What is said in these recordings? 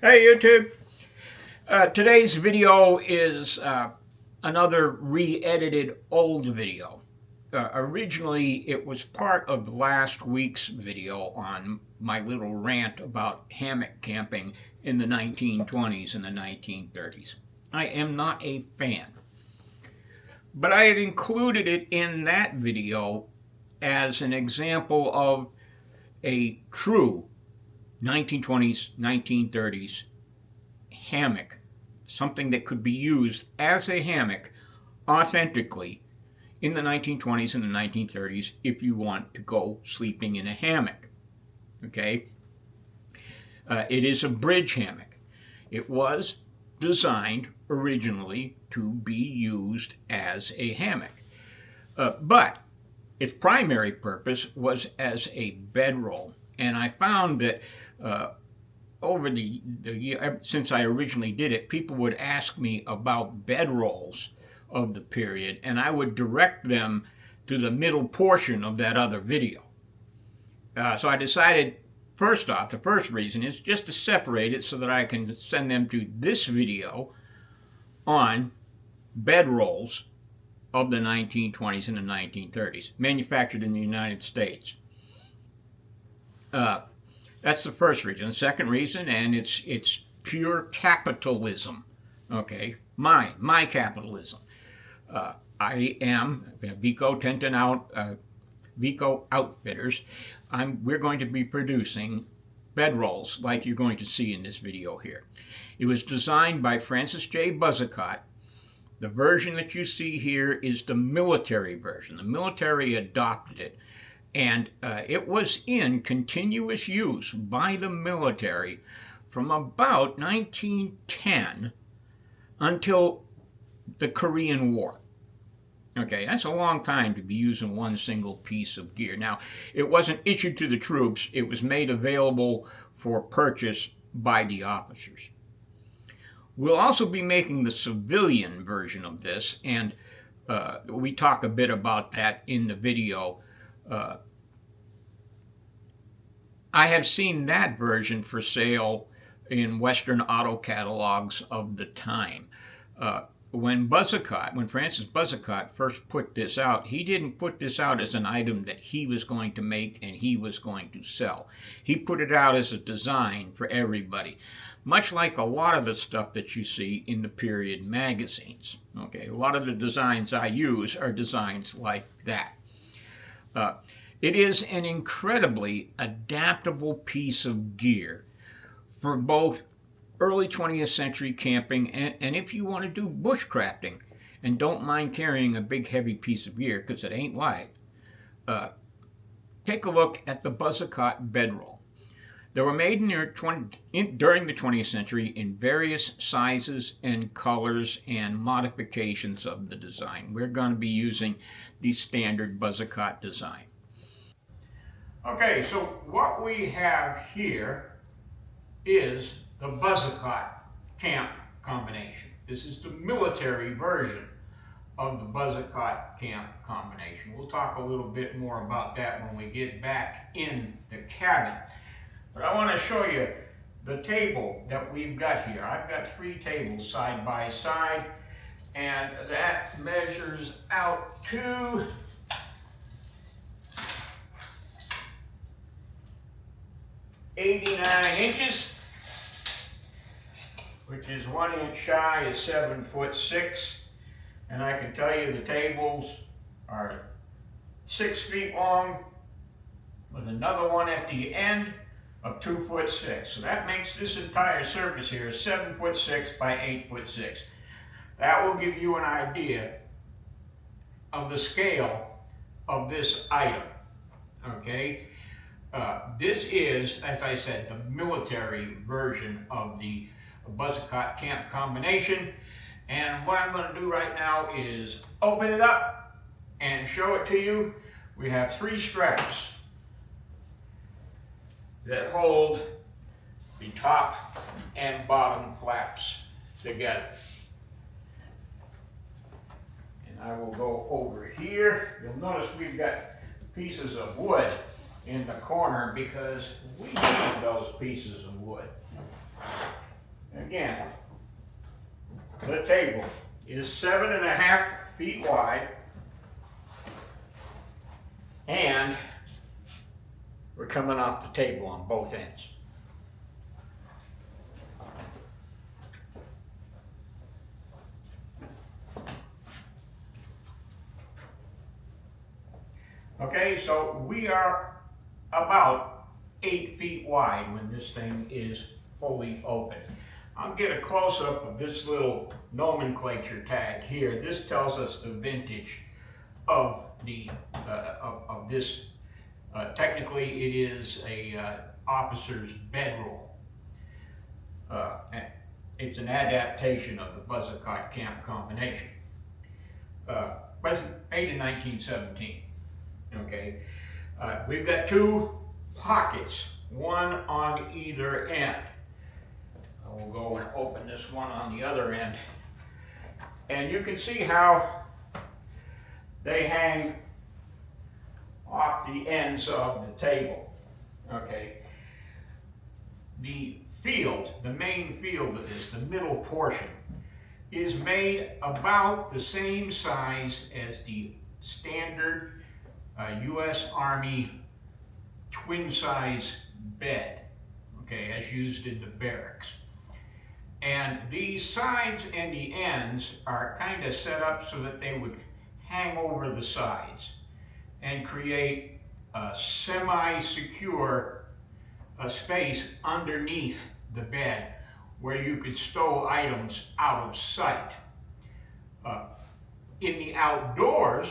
Hey YouTube! Today's video is another re-edited old video. Originally it was part of last week's video on my little rant about hammock camping in the 1920s and the 1930s. I am not a fan, but I have included it in that video as an example of a true 1920s, 1930s hammock, something that could be used as a hammock authentically in the 1920s and the 1930s if you want to go sleeping in a hammock. Okay? It is a bridge hammock. It was designed originally to be used as a hammock. But its primary purpose was as a bedroll. And I found that over the year, since I originally did it, people would ask me about bedrolls of the period, and I would direct them to the middle portion of that other video. So I decided, first off, the first reason is just to separate it so that I can send them to this video on bedrolls of the 1920s and the 1930s, manufactured in the United States. That's the first reason. The second reason, and it's pure capitalism. Okay, my capitalism. I am Vico Outfitters. We're going to be producing bedrolls like you're going to see in this video here. It was designed by Francis J. Buzzacott. The version that you see here is the military version. The military adopted it. And it was in continuous use by the military from about 1910 until the Korean War. Okay, that's a long time to be using one single piece of gear. Now, it wasn't issued to the troops. It was made available for purchase by the officers. We'll also be making the civilian version of this, and we talk a bit about that in the video. I have seen that version for sale in Western auto catalogs of the time. When Francis Buzzacott first put this out, he didn't put this out as an item that he was going to make and he was going to sell. He put it out as a design for everybody, much like a lot of the stuff that you see in the period magazines. Okay, a lot of the designs I use are designs like that. It is an incredibly adaptable piece of gear for both early 20th century camping and if you want to do bushcrafting and don't mind carrying a big heavy piece of gear because it ain't light. Take a look at the Buzzacott Bedroll. They were made during the 20th century in various sizes and colors and modifications of the design. We're going to be using the standard Buzzacott design. Okay, so what we have here is the Buzzacott camp combination. This is the military version of the Buzzacott camp combination. We'll talk a little bit more about that when we get back in the cabin. But I want to show you the table that we've got here. I've got 3 tables side by side, and that measures out to 89 inches, which is 1 inch shy of 7'6", and I can tell you the tables are 6 feet long with another one at the end of 2'6". So that makes this entire surface here 7'6" by 8'6". That will give you an idea of the scale of this item. Okay. This is, as I said, the military version of the Buzzacott camp combination. And what I'm going to do right now is open it up and show it to you. We have 3 straps that hold the top and bottom flaps together. And I will go over here. You'll notice we've got pieces of wood in the corner because we need those pieces of wood. Again, the table is 7.5 feet wide, and we're coming off the table on both ends. Okay, so we are about 8 feet wide when this thing is fully open. I'll get a close-up of this little nomenclature tag here. This tells us the vintage of the of this. Technically, it is a officer's bedroll. It's an adaptation of the Buzzacott camp combination. Was made in 1917. Okay, we've got two pockets, one on either end. We'll go and open this one on the other end, and you can see how they hang off the ends of the table. Okay, the field, the main field of this, the middle portion, is made about the same size as the standard U.S. Army twin-size bed, okay, as used in the barracks. And these sides and the ends are kind of set up so that they would hang over the sides and create a semi-secure space underneath the bed where you could stow items out of sight. In the outdoors,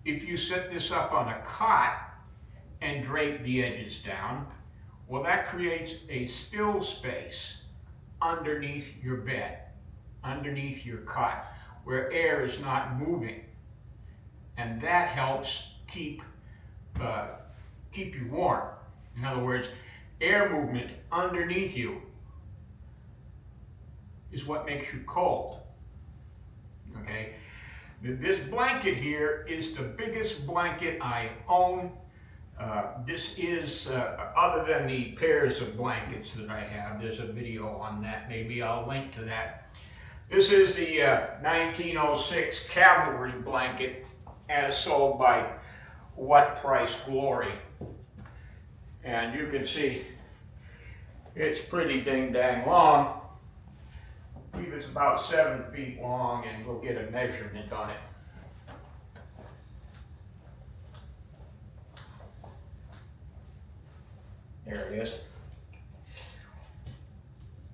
if you set this up on a cot and drape the edges down, well, that creates a still space underneath your bed, underneath your cot, where air is not moving. And that helps keep you warm. In other words, air movement underneath you is what makes you cold. Okay? This blanket here is the biggest blanket I own. This is, other than the pairs of blankets that I have, there's a video on that, maybe I'll link to that. This is the 1906 cavalry blanket as sold by What Price Glory. And you can see it's pretty ding dang long. I believe it's about 7 feet long, and we'll get a measurement on it. There it is.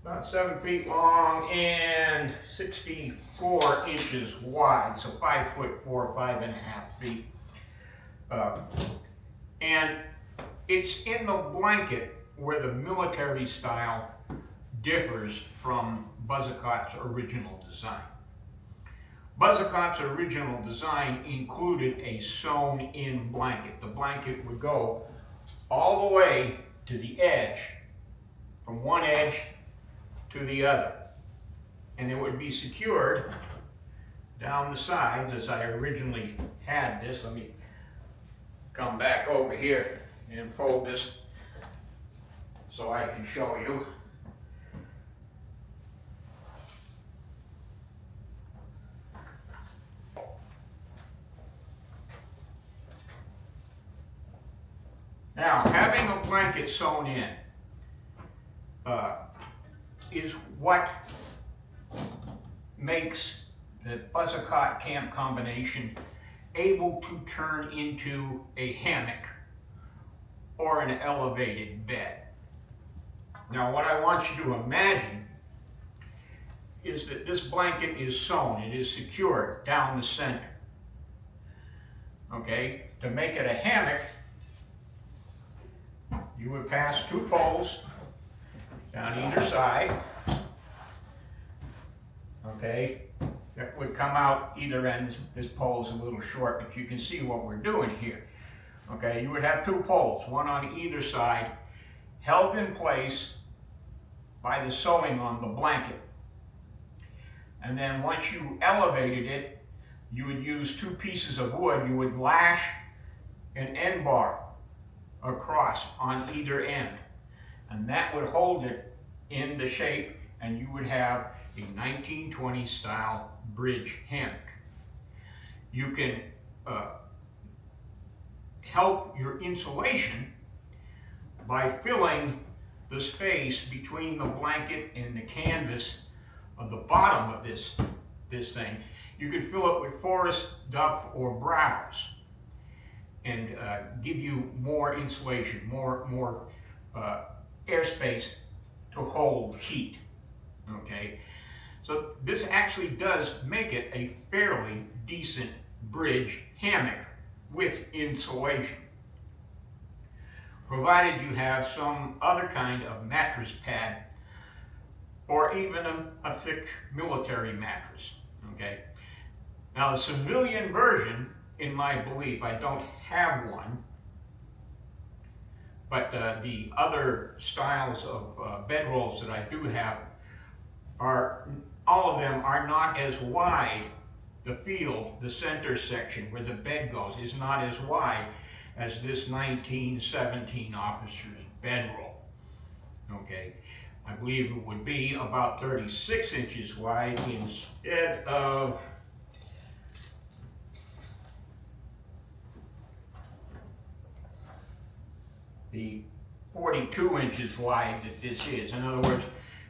About 7 feet long and 64 inches wide, so 5'4", 5.5 feet. And it's in the blanket where the military style differs from Buzzacott's original design. Buzzacott's original design included a sewn-in blanket. The blanket would go all the way to the edge, from one edge to the other. And it would be secured down the sides as I originally had this. Let me come back over here and fold this so I can show you. Now, having a blanket sewn in is what makes the Buzzacott camp combination able to turn into a hammock or an elevated bed. Now, what I want you to imagine is that this blanket is sewn, it is secured down the center. Okay, to make it a hammock, you would pass two poles down either side, okay, that would come out either end. This pole is a little short, but you can see what we're doing here. Okay, you would have two poles, one on either side, held in place by the sewing on the blanket. And then once you elevated it, you would use two pieces of wood. You would lash an end bar across on either end, and that would hold it in the shape, and you would have a 1920 style bridge hammock. You can help your insulation by filling the space between the blanket and the canvas of the bottom of this thing. You can fill it with forest, duff, or browse, and give you more insulation, more airspace to hold heat. Okay, so this actually does make it a fairly decent bridge hammock with insulation, provided you have some other kind of mattress pad or even a thick military mattress. Okay, now the civilian version, in my belief, I don't have one, but the other styles of bedrolls that I do have are, all of them are not as wide. The field, the center section where the bed goes, is not as wide as this 1917 officer's bedroll. Okay, I believe it would be about 36 inches wide instead of the 42 inches wide that this is. In other words,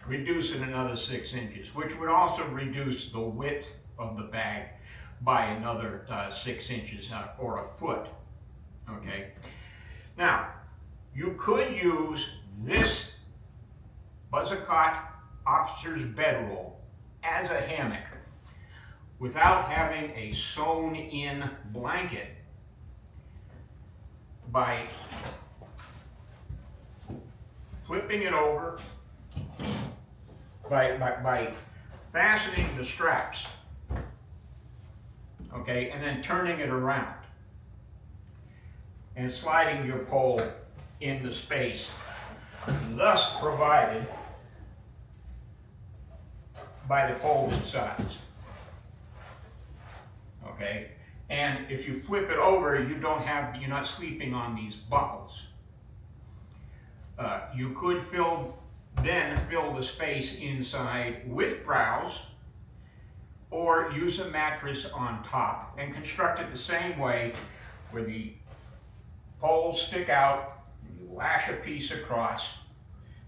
reduce it another 6 inches, which would also reduce the width of the bag by another 6 inches or a foot. Okay. Now, you could use this Buzzacott officer's bedroll as a hammock without having a sewn-in blanket by flipping it over, by fastening the straps, okay, and then turning it around and sliding your pole in the space thus provided by the folded sides. Okay, and if you flip it over, you're not sleeping on these buckles. You could then fill the space inside with browse, or use a mattress on top and construct it the same way, where the poles stick out, you lash a piece across,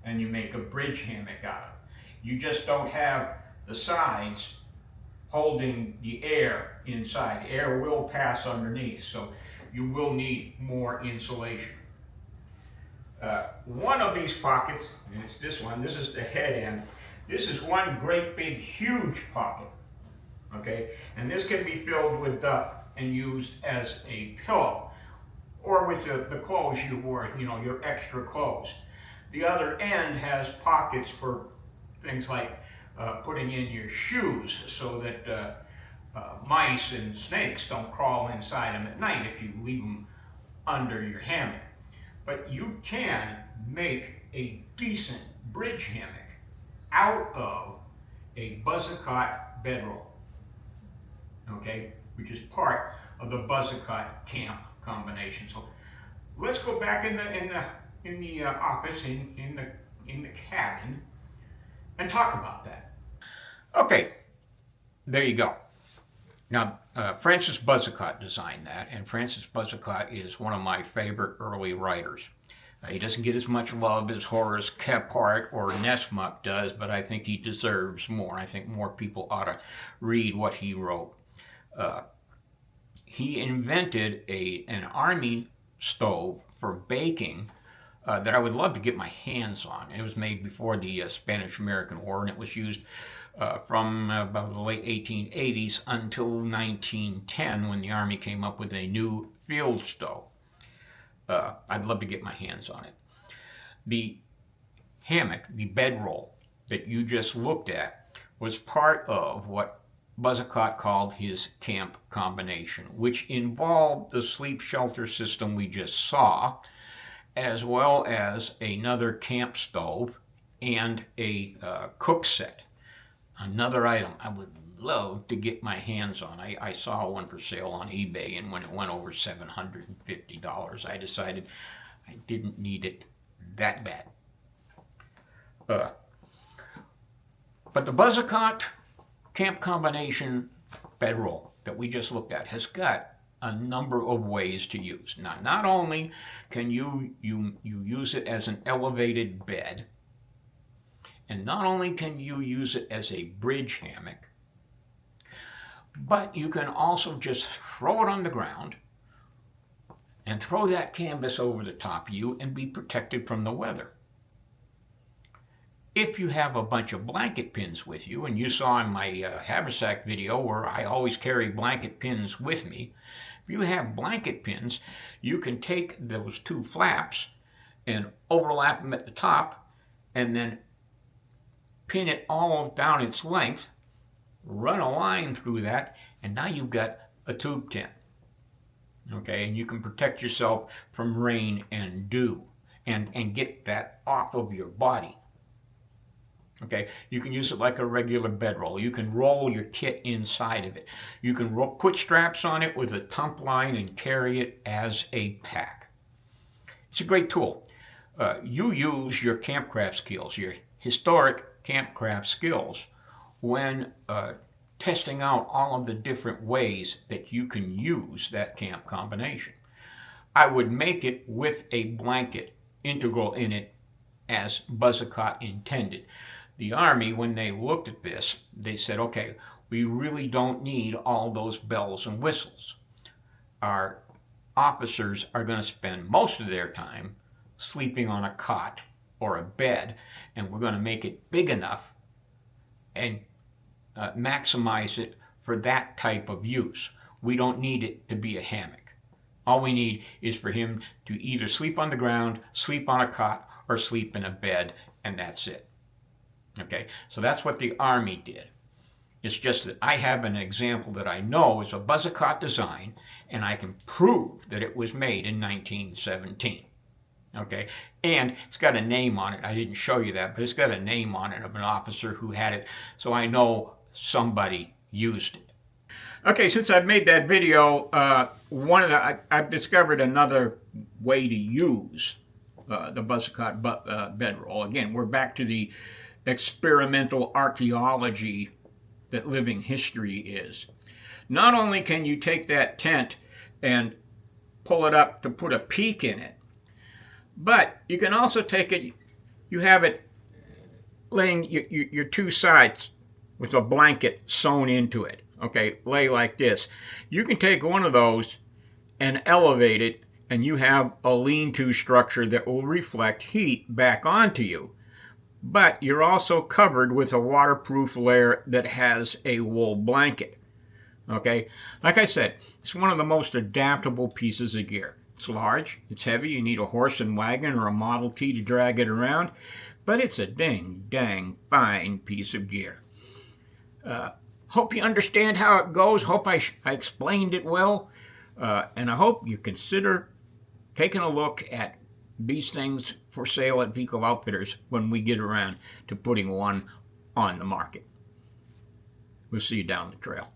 and you make a bridge hammock out of it. You just don't have the sides holding the air inside. Air will pass underneath, so you will need more insulation. One of these pockets, and it's this one, this is the head end, this is one great big huge pocket, okay? And this can be filled with duff and used as a pillow, or with the clothes you wore, your extra clothes. The other end has pockets for things like putting in your shoes, so that mice and snakes don't crawl inside them at night if you leave them under your hammock. But you can make a decent bridge hammock out of a Buzzacott bedroll, okay, which is part of the Buzzacott camp combination. So let's go back in the office, in the cabin, and talk about that. Okay, there you go. Now, Francis Buzzacott designed that, and Francis Buzzacott is one of my favorite early writers. He doesn't get as much love as Horace Kephart or Nessmuk does, but I think he deserves more. I think more people ought to read what he wrote. He invented an army stove for baking that I would love to get my hands on. It was made before the Spanish-American War, and it was used from about the late 1880s until 1910, when the Army came up with a new field stove. I'd love to get my hands on it. The hammock, the bedroll that you just looked at, was part of what Buzzacott called his camp combination, which involved the sleep shelter system we just saw, as well as another camp stove and a cook set. Another item I would love to get my hands on. I saw one for sale on eBay, and when it went over $750, I decided I didn't need it that bad. But the Buzzacott camp combination bedroll that we just looked at has got a number of ways to use. Now, not only can you use it as an elevated bed, and not only can you use it as a bridge hammock, but you can also just throw it on the ground and throw that canvas over the top of you and be protected from the weather. If you have a bunch of blanket pins with you, and you saw in my haversack video where I always carry blanket pins with me, if you have blanket pins, you can take those two flaps and overlap them at the top and then pin it all down its length, run a line through that, and now you've got a tube tent. Okay, and you can protect yourself from rain and dew and get that off of your body. Okay, you can use it like a regular bedroll. You can roll your kit inside of it. You can put straps on it with a tump line and carry it as a pack. It's a great tool. You use your campcraft skills, your historic campcraft skills, when testing out all of the different ways that you can use that camp combination. I would make it with a blanket integral in it as Buzzacott intended. The Army, when they looked at this, they said, okay, we really don't need all those bells and whistles. Our officers are going to spend most of their time sleeping on a cot or a bed, and we're going to make it big enough and maximize it for that type of use. We don't need it to be a hammock. All we need is for him to either sleep on the ground, sleep on a cot, or sleep in a bed, and that's it. Okay, so that's what the Army did. It's just that I have an example that I know is a Buzzacott design, and I can prove that it was made in 1917. Okay, and it's got a name on it. I didn't show you that, but it's got a name on it of an officer who had it, so I know somebody used it. Okay, since I've made that video, I've discovered another way to use the Buzzacott bedroll. Again, we're back to the experimental archaeology that living history is. Not only can you take that tent and pull it up to put a peak in it, but you can also take it, you have it laying your two sides with a blanket sewn into it. Okay, lay like this. You can take one of those and elevate it, and you have a lean-to structure that will reflect heat back onto you. But you're also covered with a waterproof layer that has a wool blanket. Okay, like I said, it's one of the most adaptable pieces of gear. It's large, it's heavy, you need a horse and wagon or a Model T to drag it around, but it's a dang fine piece of gear. Hope you understand how it goes. Hope I explained it well. And I hope you consider taking a look at these things for sale at Vico Outfitters when we get around to putting one on the market. We'll see you down the trail.